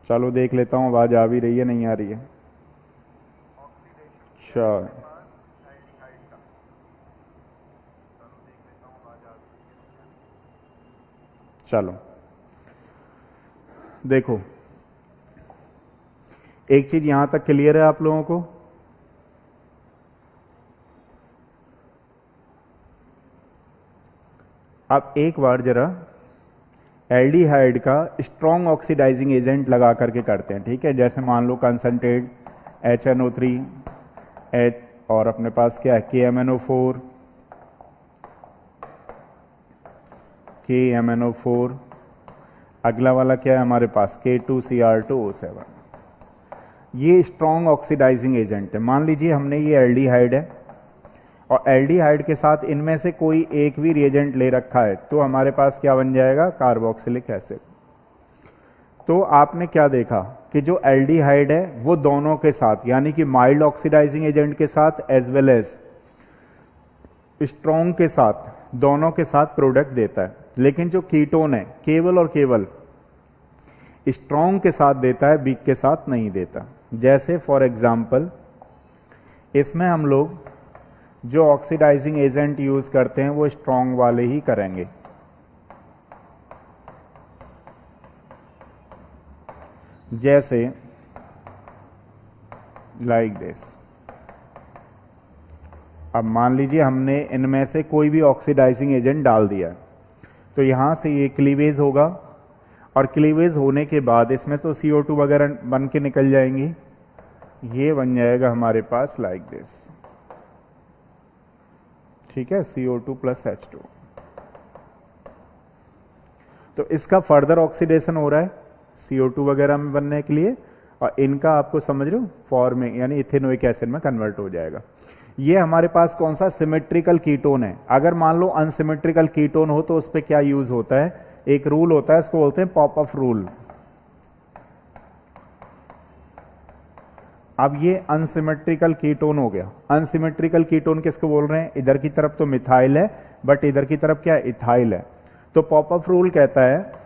चलो देख लेता हूं आवाज आ भी रही है, नहीं आ रही है। अच्छा, चलो देखो, एक चीज यहां तक क्लियर है आप लोगों को। अब एक बार जरा एल्डिहाइड का स्ट्रॉन्ग ऑक्सीडाइजिंग एजेंट लगा करके करते हैं, ठीक है। जैसे मान लो कंसंट्रेट HNO3 H, और अपने पास क्या है KMNO4, KMNO4, अगला वाला क्या है हमारे पास K2Cr2O7। ये स्ट्रॉन्ग ऑक्सीडाइजिंग एजेंट है। मान लीजिए हमने ये एल्डिहाइड है और एल्डिहाइड के साथ इनमें से कोई एक भी रिएजेंट ले रखा है, तो हमारे पास क्या बन जाएगा, कार्बोक्सिलिक एसिड। तो आपने क्या देखा कि जो एल्डिहाइड है वो दोनों के साथ, यानी कि माइल्ड ऑक्सीडाइजिंग एजेंट के साथ एज वेल एज स्ट्रॉन्ग के साथ, दोनों के साथ प्रोडक्ट देता है। लेकिन जो कीटोन है केवल और केवल स्ट्रॉन्ग के साथ देता है, वीक के साथ नहीं देता। जैसे फॉर एग्जांपल इसमें हम लोग जो ऑक्सीडाइजिंग एजेंट यूज करते हैं वो स्ट्रॉन्ग वाले ही करेंगे। जैसे लाइक दिस। अब मान लीजिए हमने इनमें से कोई भी ऑक्सीडाइजिंग एजेंट डाल दिया है, तो यहां से ये क्लीवेज होगा, और क्लीवेज होने के बाद इसमें तो CO2 वगैरह बन के निकल जाएंगी। ये बन जाएगा हमारे पास लाइक दिस, ठीक है, CO2 प्लस H2। तो इसका फर्दर ऑक्सीडेशन हो रहा है CO2 वगैरह में बनने के लिए, और इनका आपको समझ रहे हो फॉर्मिंग, यानी इथेनोइक एसिड में कन्वर्ट हो जाएगा। ये हमारे पास कौन सा सिमेट्रिकल कीटोन है। अगर मान लो अनसिमेट्रिकल कीटोन हो तो उस पर क्या यूज होता है, एक रूल होता है, इसको बोलते हैं पॉपअप रूल। अब ये अनसिमेट्रिकल कीटोन हो गया। अनसिमेट्रिकल कीटोन किसको बोल रहे हैं, इधर की तरफ तो मिथाइल है बट इधर की तरफ क्या है, इथाइल है। तो पॉपअप रूल कहता है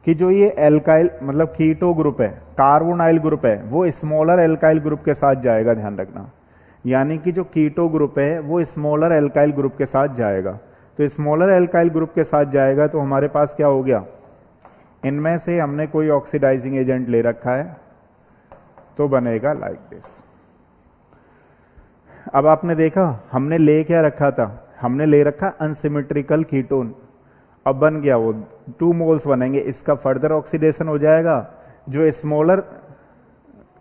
कि जो ये एल्काइल मतलब कीटो ग्रुप है, कार्बोनाइल ग्रुप है, वो स्मॉलर एल्काइल ग्रुप के साथ जाएगा, ध्यान रखना। यानी कि जो कीटो ग्रुप है वो स्मॉलर एल्काइल ग्रुप के साथ जाएगा। तो स्मॉलर एल्काइल ग्रुप के साथ जाएगा तो हमारे पास क्या हो गया, इनमें से हमने कोई ऑक्सीडाइजिंग एजेंट ले रखा है तो बनेगा लाइक दिस। अब आपने देखा हमने ले क्या रखा था, हमने ले रखा अनसिमेट्रिकल कीटोन। अब बन गया वो 2 मोल्स बनेंगे, इसका फर्दर ऑक्सीडेशन हो जाएगा, जो स्मॉलर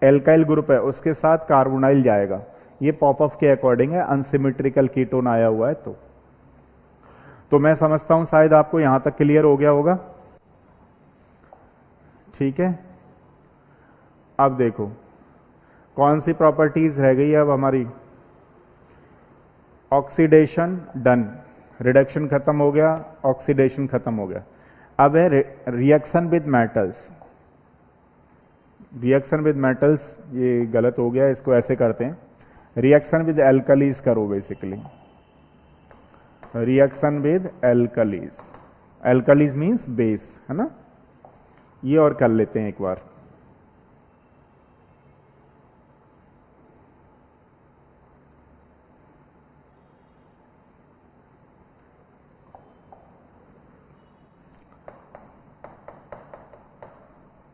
एल्काइल ग्रुप है उसके साथ कार्बोनाइल जाएगा। ये पॉपअप के अकॉर्डिंग है, अनसिमेट्रिकल कीटोन आया हुआ है। तो मैं समझता हूं शायद आपको यहां तक क्लियर हो गया होगा, ठीक है। अब देखो कौन सी प्रॉपर्टीज रह गई है अब हमारी, ऑक्सीडेशन डन, रिडक्शन खत्म हो गया, ऑक्सीडेशन खत्म हो गया। अब है reaction with metals. Reaction with metals ये गलत हो गया, इसको ऐसे करते हैं, रिएक्शन विद एल्कलीज करो basically, reaction with alkalis. Alkalis means base, है ना। ये और कर लेते हैं एक बार।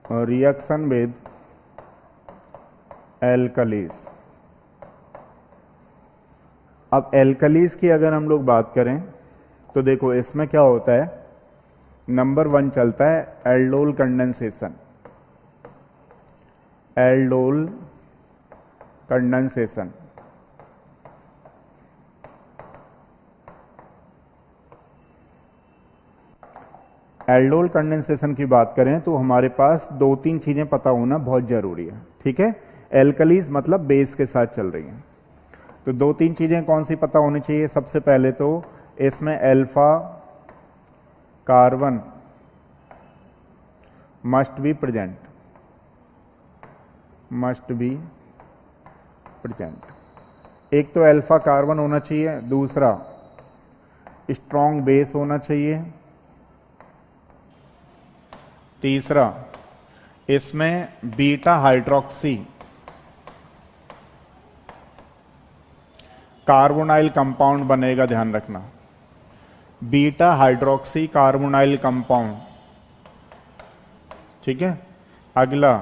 Reaction with alkalis. अब एल्कलीज की अगर हम लोग बात करें तो देखो इसमें क्या होता है, नंबर 1 चलता है aldol condensation. Aldol condensation, aldol condensation की बात करें तो हमारे पास 2-3 चीजें पता होना बहुत जरूरी है, ठीक है। एल्कलीज मतलब बेस के साथ चल रही हैं, तो 2-3 चीजें कौन सी पता होनी चाहिए। सबसे पहले तो इसमें alpha carbon must be present, must be present. एक तो अल्फा कार्बन होना चाहिए, दूसरा स्ट्रॉन्ग बेस होना चाहिए, तीसरा इसमें बीटा हाइड्रोक्सी कार्बोनाइल कंपाउंड बनेगा, ध्यान रखना, बीटा हाइड्रोक्सी कार्बोनाइल कंपाउंड, ठीक है। अगला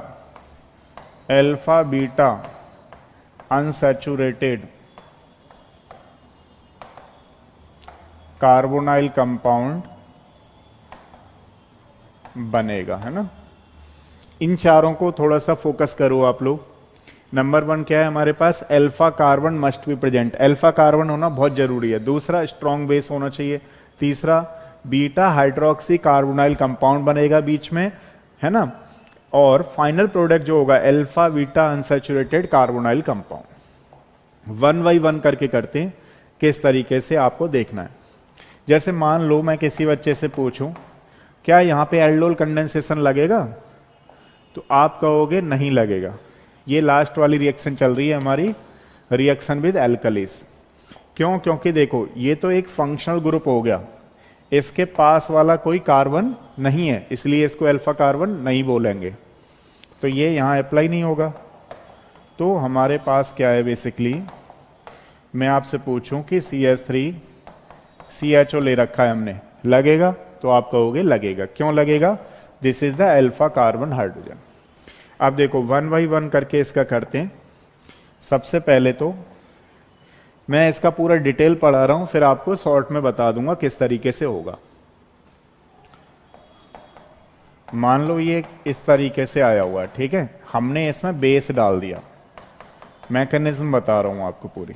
alpha beta unsaturated carbonyl compound बनेगा, है ना। इन चारों को थोड़ा सा फोकस करो आप लोग। नंबर 1 क्या है हमारे पास, alpha carbon must be present, alpha carbon होना बहुत जरूरी है। दूसरा स्ट्रॉन्ग बेस होना चाहिए, तीसरा बीटा हाइड्रोक्सी कार्बोनाइल कंपाउंड बनेगा बीच में, है ना। और फाइनल प्रोडक्ट जो होगा alpha beta unsaturated carbonyl compound. 1 by 1 करके करते हैं, किस तरीके से आपको देखना है। जैसे मान लो मैं किसी बच्चे से पूछूं क्या यहाँ पे एल्डोल कंडेंसेशन लगेगा, तो आप कहोगे नहीं लगेगा। ये लास्ट वाली रिएक्शन चल रही है हमारी, रिएक्शन विद एल्कलीस। क्यों? क्योंकि देखो ये तो एक फंक्शनल ग्रुप हो गया, इसके पास वाला कोई कार्बन नहीं है, इसलिए इसको अल्फा कार्बन नहीं बोलेंगे, तो ये यहाँ अप्लाई नहीं होगा। तो हमारे पास क्या है, बेसिकली मैं आपसे पूछूं कि CH3 CHO ले रखा है हमने, लगेगा? तो आप कहोगे लगेगा। क्यों लगेगा? This is the alpha carbon hydrogen. अब देखो 1 बाई 1 करके इसका करते हैं। सबसे पहले तो मैं इसका पूरा डिटेल पढ़ा रहा हूं, फिर आपको शॉर्ट में बता दूंगा किस तरीके से होगा। मान लो ये इस तरीके से आया हुआ है, ठीक है, हमने इसमें बेस डाल दिया। मैकेनिज्म बता रहा हूं आपको पूरी।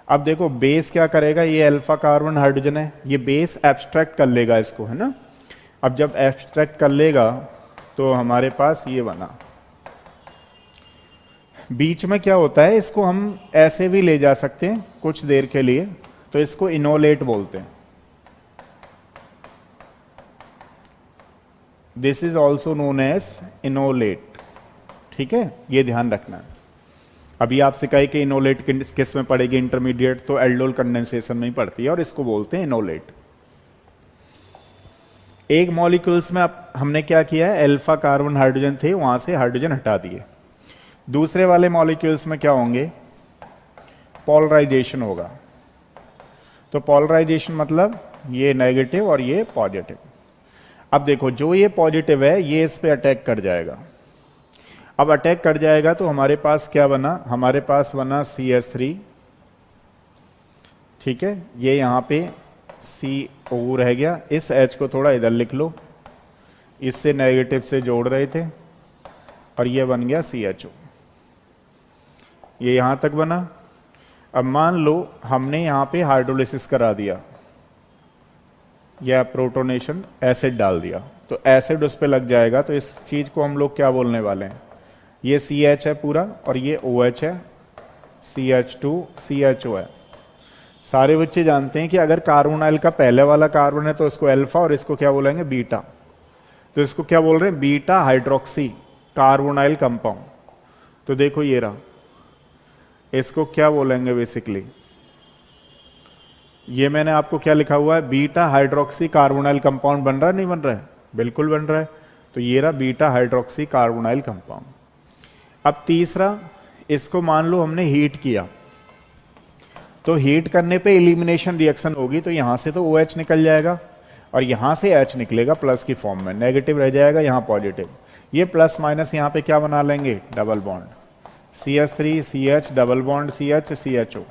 अब देखो बेस क्या करेगा, ये अल्फा कार्बन हाइड्रोजन है, ये बेस एब्स्ट्रैक्ट कर लेगा इसको, है ना। अब जब एब्स्ट्रैक्ट कर लेगा तो हमारे पास ये बना। बीच में क्या होता है, इसको हम ऐसे भी ले जा सकते हैं कुछ देर के लिए, तो इसको इनोलेट बोलते हैं। This is also known as enolate, ठीक है, ये ध्यान रखना है। अभी आपसे कहे कि इनोलेट किस में पड़ेगी इंटरमीडिएट, तो एल्डोल कंडेंसेशन में ही पड़ती है और इसको बोलते हैं इनोलेट। एक मॉलिक्यूल्स में हमने क्या किया है, अल्फा कार्बन हाइड्रोजन थे, वहां से हाइड्रोजन हटा दिए। दूसरे वाले मॉलिक्यूल्स में क्या होंगे, पोलराइजेशन होगा। तो पोलराइजेशन मतलब ये नेगेटिव और ये पॉजिटिव। अब देखो जो ये पॉजिटिव है ये इस पे अटैक कर जाएगा। अब अटैक कर जाएगा तो हमारे पास क्या बना, हमारे पास बना CH3, ठीक है, ये यहां पे CO रह गया। इस H को थोड़ा इधर लिख लो, इससे नेगेटिव से जोड़ रहे थे, और ये बन गया CHO, ये यहां तक बना। अब मान लो हमने यहां पे हाइड्रोलिसिस करा दिया या प्रोटोनेशन, एसिड डाल दिया, तो एसिड उस पर लग जाएगा। तो इस चीज को हम लोग क्या बोलने वाले हैं, ये CH है पूरा और ये OH है, CH2 CHO है। सारे बच्चे जानते हैं कि अगर कार्बोनाइल का पहले वाला कार्बन है तो इसको अल्फा और इसको क्या बोलेंगे, बीटा। तो इसको क्या बोल रहे हैं, बीटा हाइड्रोक्सी कार्बोनाइल कंपाउंड। तो देखो ये रहा, इसको क्या बोलेंगे बेसिकली, ये मैंने आपको क्या लिखा हुआ है, बीटा हाइड्रोक्सी कार्बोनाइल कंपाउंड। बन रहा है नहीं बन रहा है, बिल्कुल बन रहा है। तो ये रहा बीटा हाइड्रोक्सी कार्बोनाइल कंपाउंड। अब तीसरा, इसको मान लो हमने हीट किया, तो हीट करने पे एलिमिनेशन रिएक्शन होगी, तो यहां से तो OH निकल जाएगा और यहां से H निकलेगा प्लस की फॉर्म में, नेगेटिव रह जाएगा, यहां पॉजिटिव। ये प्लस माइनस यहां पे क्या बना लेंगे, double bond, CH3 CH double bond CH CHO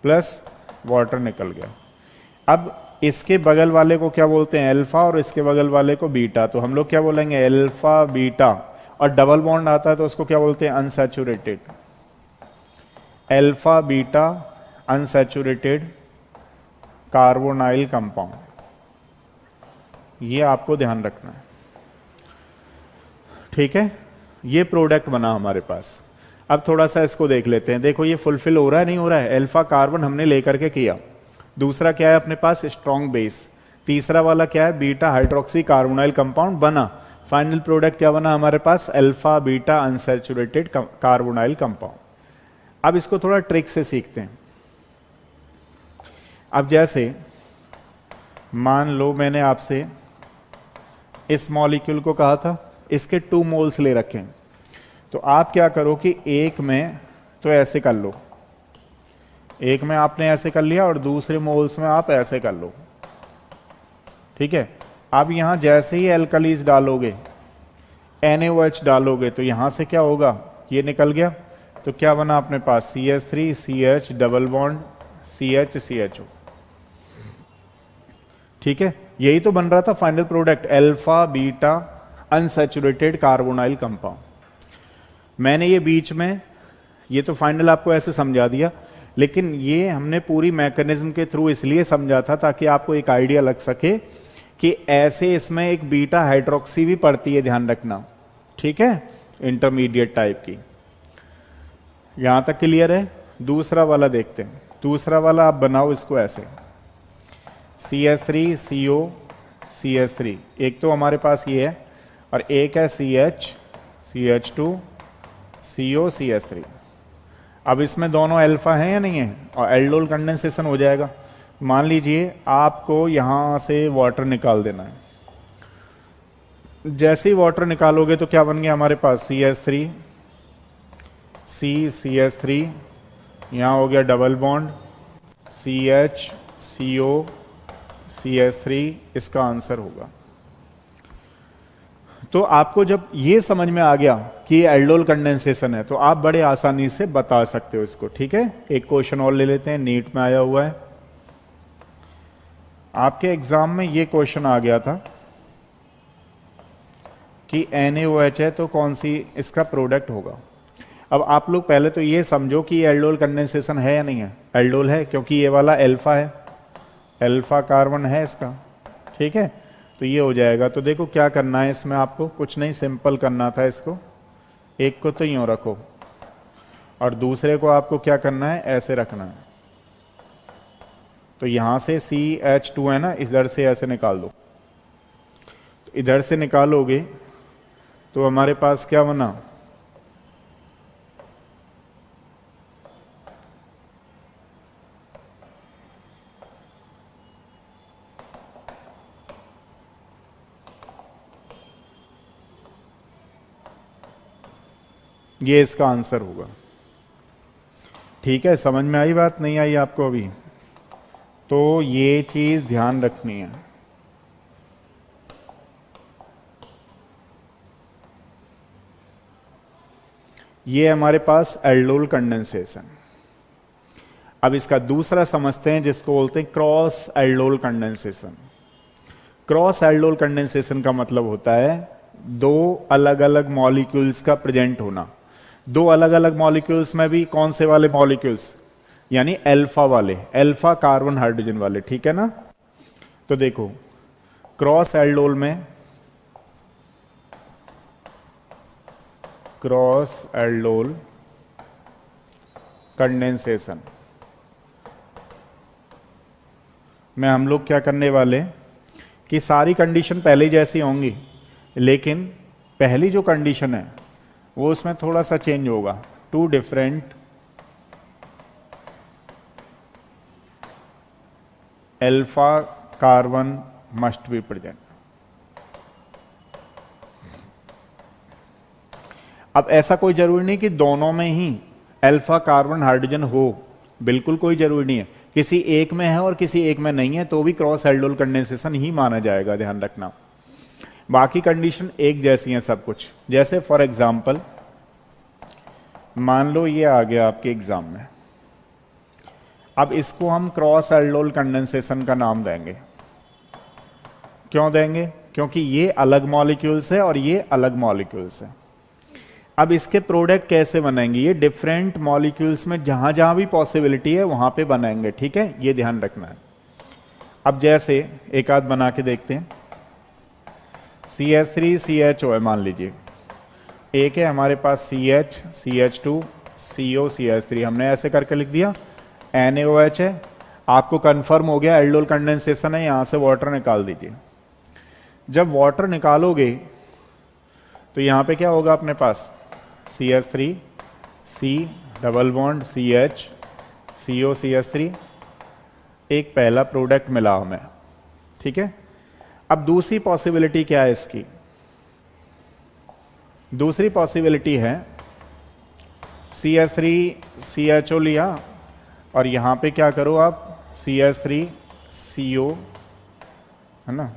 plus water निकल गया। अब इसके बगल वाले को क्या बोलते हैं, अल्फा, और इसके बगल वाले को बीटा। तो हम लोग क्या बोलेंगे, अल्फा बीटा, और डबल बॉन्ड आता है तो उसको क्या बोलते हैं, unsaturated. Alpha beta unsaturated carbonyl compound, ये आपको ध्यान रखना है, ठीक है। ये प्रोडक्ट बना हमारे पास। अब थोड़ा सा इसको देख लेते हैं। देखो ये फुलफिल हो रहा है नहीं हो रहा है, अल्फा कार्बन हमने लेकर के किया। दूसरा क्या है अपने पास, स्ट्रॉन्ग बेस। तीसरा वाला क्या है, बीटा हाइड्रोक्सी कार्बोनाइल कंपाउंड बना। फाइनल प्रोडक्ट क्या बना हमारे पास, alpha beta unsaturated carbonyl compound. अब इसको थोड़ा ट्रिक से सीखते हैं। अब जैसे मान लो मैंने आपसे इस मॉलिक्यूल को कहा था, इसके 2 मोल्स ले रखे हैं, तो आप क्या करो कि एक में तो ऐसे कर लो, एक में आपने ऐसे कर लिया और दूसरे मोल्स में आप ऐसे कर लो, ठीक है। अब यहां जैसे ही एल्कलीज डालोगे, NaOH डालोगे, तो यहां से क्या होगा, ये निकल गया। तो क्या बना अपने पास, CH3 CH double bond CH CHO, ठीक है। यही तो बन रहा था final product, alpha beta unsaturated carbonyl compound. मैंने ये बीच में, ये तो फाइनल आपको ऐसे समझा दिया, लेकिन ये हमने पूरी मैकेनिज्म के थ्रू इसलिए समझा था ताकि आपको एक आइडिया लग सके कि ऐसे इसमें एक बीटा हाइड्रोक्सी भी पड़ती है, ध्यान रखना, ठीक है, इंटरमीडिएट टाइप की। यहां तक क्लियर है। दूसरा वाला देखते हैं। दूसरा वाला आप बनाओ इसको ऐसे, CH3 CO CH3, एक तो हमारे पास ये है और एक है CH2 CO CH3। अब इसमें दोनों अल्फा हैं या नहीं है, और एल्डोल कंडेंसेशन हो जाएगा। मान लीजिए आपको यहां से वाटर निकाल देना है। जैसे ही वाटर निकालोगे तो क्या बन गया हमारे पास, CH3 CH3, यहाँ हो गया double bond CH CO CH3, इसका आंसर होगा। तो आपको जब ये समझ में आ गया कि ये एल्डोल कंडेंसेशन है तो आप बड़े आसानी से बता सकते हो इसको। ठीक है, एक क्वेश्चन और ले लेते हैं, नीट में आया हुआ है। आपके एग्जाम में ये क्वेश्चन आ गया था कि NaOH है तो कौन सी इसका प्रोडक्ट होगा। अब आप लोग पहले तो ये समझो कि ये एल्डोल कंडेंसेशन है या नहीं है। एल्डोल है क्योंकि ये वाला अल्फा है, अल्फा कार्बन है इसका। ठीक है, तो ये हो जाएगा। तो देखो क्या करना है इसमें, आपको कुछ नहीं, सिंपल करना था इसको। एक को तो यूं रखो और दूसरे को आपको क्या करना है, ऐसे रखना है। तो यहां से CH2 है ना, इधर से ऐसे निकाल दो। तो इधर से निकालोगे तो हमारे पास क्या बना, ये इसका आंसर होगा। ठीक है, समझ में आई बात, नहीं आई आपको अभी? तो ये चीज ध्यान रखनी है। ये हमारे पास एल्डोल कंडेंसेशन। अब इसका दूसरा समझते हैं जिसको बोलते हैं cross aldol condensation. Cross aldol condensation का मतलब होता है दो अलग अलग मॉलिक्यूल्स का प्रेजेंट होना। दो अलग अलग मॉलिक्यूल्स में भी कौन से वाले मॉलिक्यूल्स, यानी अल्फा वाले, अल्फा कार्बन हाइड्रोजन वाले। ठीक है ना, तो देखो क्रॉस एल्डोल में, क्रॉस एल्डोल कंडेंसेशन में हम लोग क्या करने वाले कि सारी कंडीशन पहले जैसी होंगी, लेकिन पहली जो कंडीशन है वो उसमें थोड़ा सा चेंज होगा। Two different alpha carbon must be present. अब ऐसा कोई जरूरी नहीं कि दोनों में ही अल्फा कार्बन हाइड्रोजन हो, बिल्कुल कोई जरूरी नहीं है। किसी एक में है और किसी एक में नहीं है तो भी क्रॉस एल्डोल कंडेंसेशन ही माना जाएगा, ध्यान रखना। बाकी कंडीशन एक जैसी हैं सब कुछ। जैसे फॉर एग्जांपल मान लो ये आ गया आपके एग्जाम में, अब इसको हम क्रॉस एल्डोल कंडेंसेशन का नाम देंगे। क्यों देंगे? क्योंकि ये अलग मॉलिक्यूल्स है और ये अलग मॉलिक्यूल्स है। अब इसके प्रोडक्ट कैसे बनाएंगे, ये डिफरेंट मॉलिक्यूल्स में जहां जहां भी पॉसिबिलिटी है वहां पे बनाएंगे। ठीक है, ये ध्यान रखना है। अब जैसे एक आध बना के देखते हैं। CH3 CHO है मान लीजिए, एक है हमारे पास CH CH2 CO CH3, हमने ऐसे करके लिख दिया। NaOH है, आपको कंफर्म हो गया एल्डोल कंडेंसेशन है, यहां से वाटर निकाल दीजिए। जब वाटर निकालोगे तो यहां पे क्या होगा अपने पास, CH3 C double bond CH CO CH3, एक पहला प्रोडक्ट मिला हमें। ठीक है, अब दूसरी पॉसिबिलिटी क्या है इसकी, दूसरी पॉसिबिलिटी है CH3 CHO लिया और यहां पे क्या करो आप CH3 CO, है ना,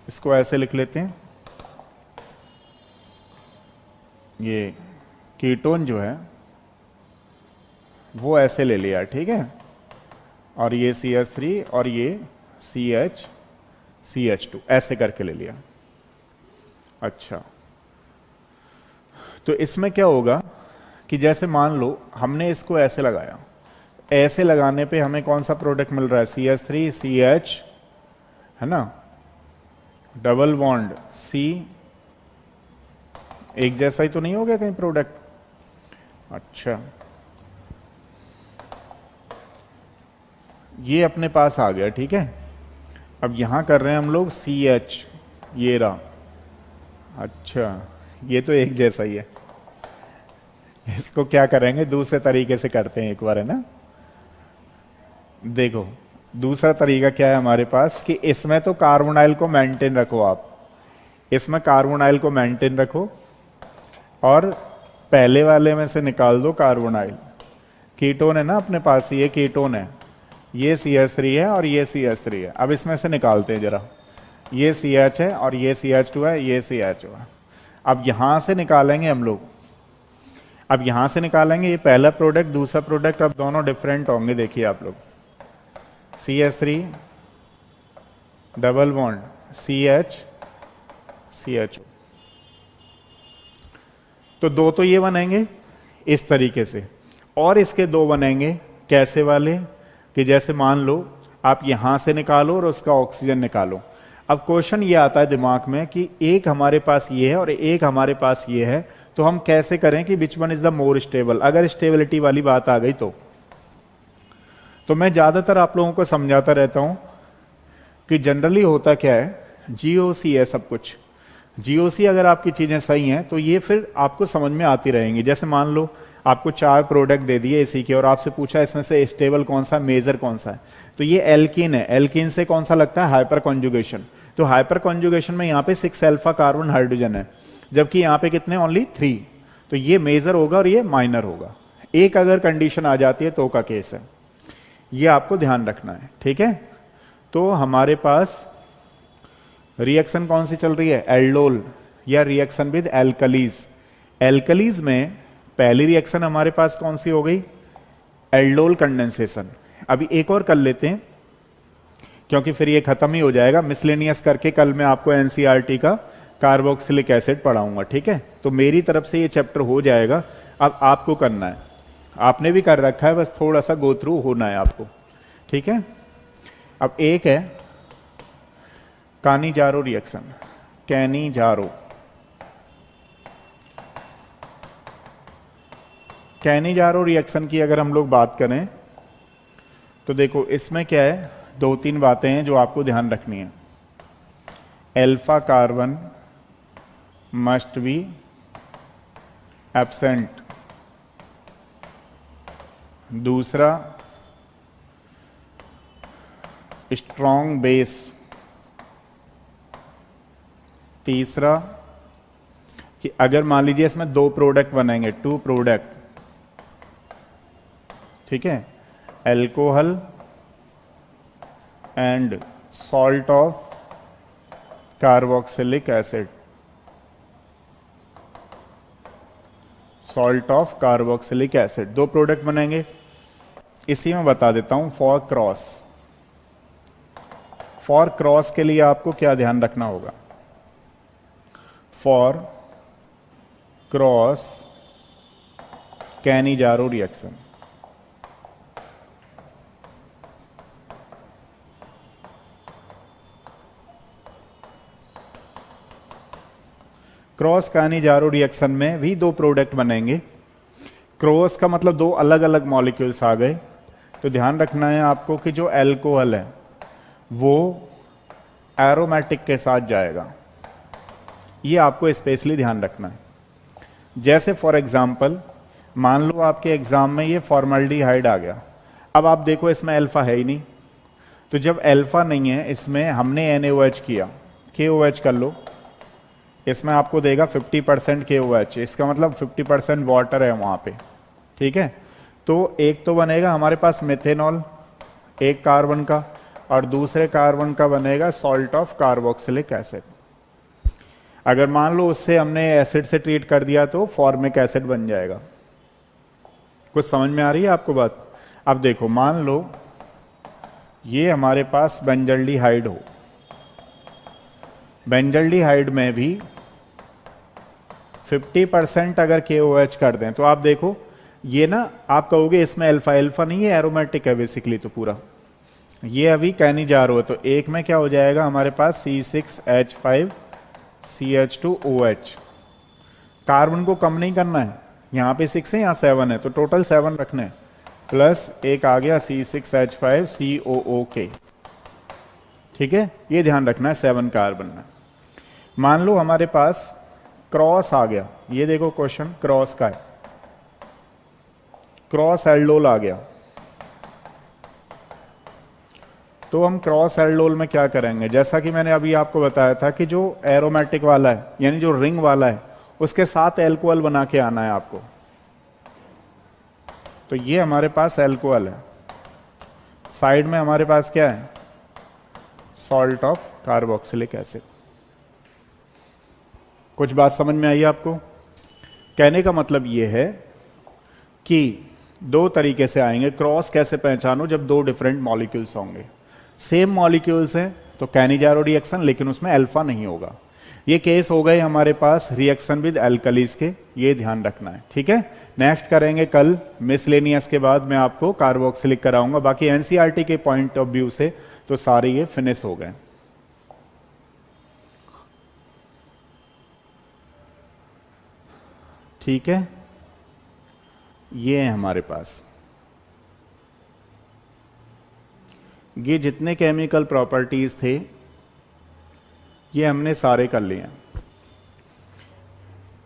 इसको ऐसे लिख लेते हैं। ये कीटोन जो है वो ऐसे ले लिया, ठीक है, और ये CH3 और ये CH2 ऐसे करके ले लिया। अच्छा, तो इसमें क्या होगा कि जैसे मान लो हमने इसको ऐसे लगाया, ऐसे लगाने पे हमें कौन सा प्रोडक्ट मिल रहा है, CH3 CH, है ना, डबल बॉन्ड एक जैसा ही तो नहीं हो गया कहीं प्रोडक्ट? अच्छा, ये अपने पास आ गया, ठीक है। अब यहां कर रहे हैं हम लोग CH, ये रहा। अच्छा, ये तो एक जैसा ही है। इसको क्या करेंगे, दूसरे तरीके से करते हैं एक बार, है ना। देखो दूसरा तरीका क्या है हमारे पास कि इसमें तो कार्बोनाइल को मेंटेन रखो, आप इसमें कार्बोनाइल को मेंटेन रखो और पहले वाले में से निकाल दो कार्बोनाइल। कीटोन है ना अपने पास, ये कीटोन है, ये CH3 है और ये CH3 है। अब इसमें से निकालते हैं जरा, ये CH है और ये CH2 है, ये CH है। अब यहां से निकालेंगे हम लोग, अब यहां से निकालेंगे ये पहला प्रोडक्ट, दूसरा प्रोडक्ट, अब दोनों डिफरेंट होंगे। देखिए आप लोग, CH3 डबल बॉन्ड CH, तो दो तो ये बनेंगे इस तरीके से, और इसके दो बनेंगे कैसे वाले कि जैसे मान लो आप यहां से निकालो और उसका ऑक्सीजन निकालो। अब क्वेश्चन ये आता है दिमाग में कि एक हमारे पास ये है और एक हमारे पास ये है, तो हम कैसे करें कि which one is the more stable. अगर स्टेबिलिटी वाली बात आ गई तो मैं ज्यादातर आप लोगों को समझाता रहता हूं कि जनरली होता क्या है, GOC है सब कुछ। GOC अगर आपकी चीजें सही हैं तो ये फिर आपको समझ में आती रहेंगी। जैसे मान लो आपको 4 प्रोडक्ट दे दिए इसी के और आपसे पूछा इसमें से स्टेबल कौन सा, मेजर कौन सा है, तो ये एल्कीन है। एल्कीन से कौन सा लगता है, हाइपर कॉन्जुगेशन। तो हाइपर कॉन्जुगेशन में यहाँ पे 6 अल्फा कार्बन हाइड्रोजन है, जबकि यहाँ पे कितने, ओनली 3। तो ये मेजर होगा और ये माइनर होगा। एक अगर कंडीशन आ जाती है तो का केस है, ये आपको ध्यान रखना है, ठीक है। तो हमारे पास रिएक्शन कौन सी चल रही है, एल्डोल या रिएक्शन विद एल्कलीज। एल्कलीज में पहली रिएक्शन हमारे पास कौन सी हो गई, एल्डोल कंडेंसेशन। अभी एक और कर लेते हैं क्योंकि फिर ये खत्म ही हो जाएगा। मिसलेनियस करके कल मैं आपको NCERT का कार्बोक्सिलिक एसिड पढ़ाऊंगा, ठीक है। तो मेरी तरफ से ये चैप्टर हो जाएगा। अब आपको करना है, आपने भी कर रखा है, बस थोड़ा सा गो थ्रू होना है आपको, ठीक है। अब एक है कानीजारो रिएक्शन, कैनिजारो रिएक्शन की अगर हम लोग बात करें तो देखो इसमें क्या है, 2-3 बातें हैं जो आपको ध्यान रखनी है। Alpha carbon must B absent, दूसरा स्ट्रॉन्ग बेस, तीसरा कि अगर मान लीजिए इसमें 2 प्रोडक्ट बनेंगे, 2 प्रोडक्ट, ठीक है, alcohol and salt of carboxylic acid, salt of carboxylic acid, 2 product बनेंगे। इसी में बता देता हूं, फॉर क्रॉस के लिए आपको क्या ध्यान रखना होगा, for cross Cannizzaro reaction, cross Cannizzaro reaction में भी 2 प्रोडक्ट बनेंगे। क्रॉस का मतलब 2 अलग अलग मॉलिक्यूल्स आ गए। तो ध्यान रखना है आपको कि जो एल्कोहल है वो एरोमेटिक के साथ जाएगा, ये आपको स्पेशली ध्यान रखना है। जैसे फॉर एग्जांपल मान लो आपके एग्जाम में ये फॉर्मल्डिहाइड आ गया। अब आप देखो इसमें अल्फा है ही नहीं, तो जब अल्फा नहीं है इसमें हमने NaOH किया, KOH कर लो, इसमें आपको देगा 50% KOH, इसका मतलब 50% वाटर है वहां पे, ठीक है। तो एक तो बनेगा हमारे पास मेथेनॉल एक कार्बन का, और दूसरे कार्बन का बनेगा सॉल्ट ऑफ कार्बोक्सिलिक एसिड। अगर मान लो उससे हमने एसिड से ट्रीट कर दिया तो फॉर्मिक एसिड बन जाएगा। कुछ समझ में आ रही है आपको बात? अब देखो मान लो ये हमारे पास बेंजल्डिहाइड हो, बेंजल्डिहाइड में भी 50% अगर KOH कर दें तो आप देखो ये ना, आप कहोगे इसमें अल्फा, अल्फा नहीं है, एरोमेटिक है बेसिकली। तो पूरा ये अभी कैनिजारो है, तो एक में क्या हो जाएगा हमारे पास C6H5CH2OH, कार्बन को कम नहीं करना है, यहाँ पे 6 है यहाँ 7 है तो टोटल 7 रखना है, प्लस एक आ गया C6H5COO, ठीक है, ये ध्यान रखना है 7 कार्बन में। मान लो हमारे पास क्रॉस आ गया, ये देखो क्वेश्चन क्रॉस का है, क्रॉस एल्डोल आ गया, तो हम क्रॉस एल्डोल में क्या करेंगे, जैसा कि मैंने अभी आपको बताया था कि जो एरोमेटिक वाला है यानी जो रिंग वाला है उसके साथ एल्कोहल बना के आना है आपको। तो ये हमारे पास एल्कोहल है, साइड में हमारे पास क्या है, सॉल्ट ऑफ कार्बोक्सिलिक एसिड। कुछ बात समझ में आई आपको? कहने का मतलब ये है कि दो तरीके से आएंगे, क्रॉस कैसे पहचानो, जब दो डिफरेंट मॉलिक्यूल्स होंगे, सेम मॉलिक्यूल्स हैं तो कैनिजारो रिएक्शन, लेकिन उसमें अल्फा नहीं होगा। ये केस हो गए हमारे पास रिएक्शन विद एल्कलीज के, ये ध्यान रखना है, ठीक है। नेक्स्ट करेंगे कल मिसलेनियस के बाद मैं आपको कार्बोक्सिलिक कराऊंगा। बाकी एनसीईआरटी के पॉइंट ऑफ व्यू से तो सारे ये फिनिश हो गए। ठीक है, ये है हमारे पास, ये जितने केमिकल प्रॉपर्टीज थे ये हमने सारे कर लिए।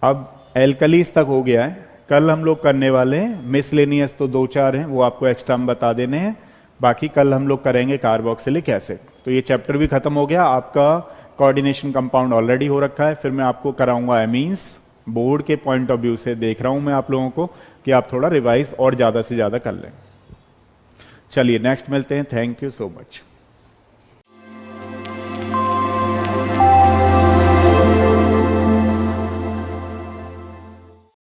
अब एल्कलीज तक हो गया है, कल हम लोग करने वाले हैं मिसलेनियस, तो 2-4 हैं वो आपको एक्स्ट्रा हम बता देने हैं, बाकी कल हम लोग करेंगे कार्बोक्सिलिक एसिड। तो ये चैप्टर भी खत्म हो गया, आपका कोऑर्डिनेशन कंपाउंड ऑलरेडी हो रखा है, फिर मैं आपको कराऊंगा एमीन्स। बोर्ड के पॉइंट ऑफ व्यू से देख रहा हूं मैं आप लोगों को कि आप थोड़ा रिवाइज और ज्यादा से ज्यादा कर लें। चलिए नेक्स्ट मिलते हैं, थैंक यू सो मच।